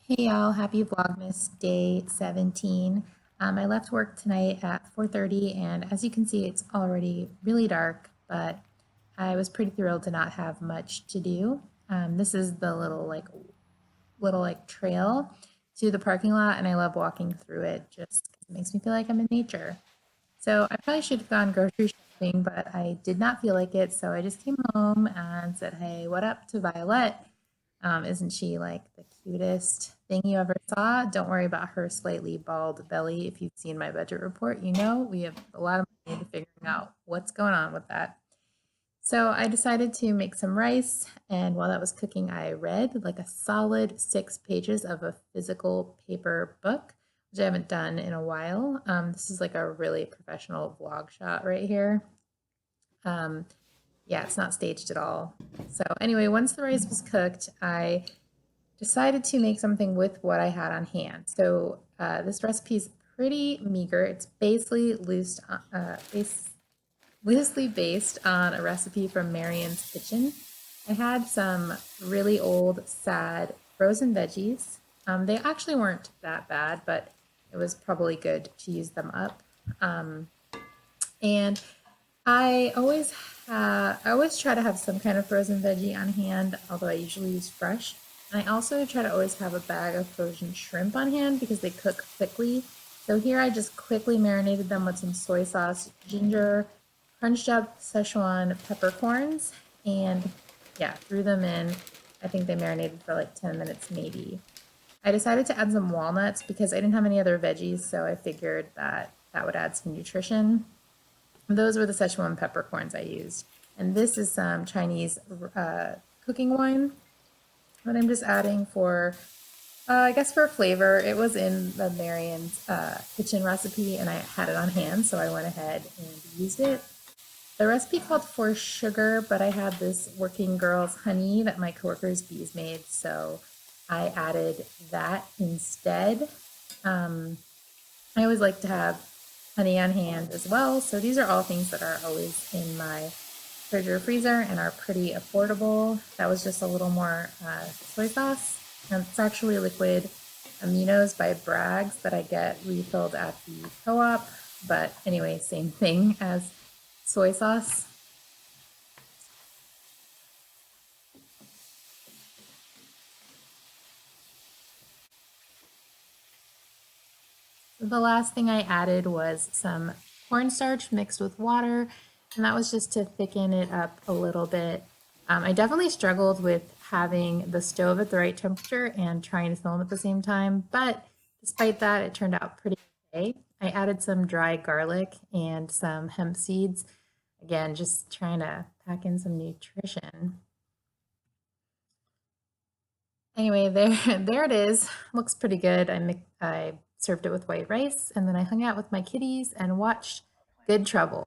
Hey y'all, happy Vlogmas day 17. I left work tonight at 4:30 and as you can see it's already really dark, but I was pretty thrilled to not have much to do. This is the little trail to the parking lot and I love walking through it just 'cause it makes me feel like I'm in nature. So I probably should have gone grocery shopping, but I did not feel like it, so I just came home and said, "Hey, what up to Violet? Isn't she like the cutest thing you ever saw? Don't worry about her slightly bald belly. If you've seen my budget report, you know we have a lot of money to figuring out what's going on with that." So I decided to make some rice, and while that was cooking, I read like a solid 6 pages of a physical paper book, which I haven't done in a while. This is like a really professional vlog shot right here. Um, yeah, it's not staged at all. So anyway, once the rice was cooked, I decided to make something with what I had on hand. So this recipe is pretty meager. It's basically loosely based on a recipe from Marion's kitchen. I had some really old, sad frozen veggies. They actually weren't that bad, but it was probably good to use them up. And I always try to have some kind of frozen veggie on hand, although I usually use fresh. And I also try to always have a bag of frozen shrimp on hand because they cook quickly. So here I just quickly marinated them with some soy sauce, ginger, crunched up Sichuan peppercorns, and yeah, threw them in. I think they marinated for like 10 minutes maybe. I decided to add some walnuts because I didn't have any other veggies, so I figured that that would add some nutrition. Those were the Szechuan peppercorns I used. And this is some Chinese cooking wine that I'm just adding for, I guess for flavor. It was in the Marion's kitchen recipe and I had it on hand, so I went ahead and used it. The recipe called for sugar, but I had this working girl's honey that my coworker's bees made, so I added that instead. I always like to have honey on hand as well. So these are all things that are always in my fridge or freezer and are pretty affordable. That was just a little more soy sauce. And it's actually liquid aminos by Bragg's that I get refilled at the co-op. But anyway, same thing as soy sauce. The last thing I added was some cornstarch mixed with water, and that was just to thicken it up a little bit. I definitely struggled with having the stove at the right temperature and trying to film at the same time, but despite that, it turned out pretty okay. I added some dry garlic and some hemp seeds. Again, just trying to pack in some nutrition. Anyway, there it is. Looks pretty good. I served it with white rice, and then I hung out with my kitties and watched Good Trouble.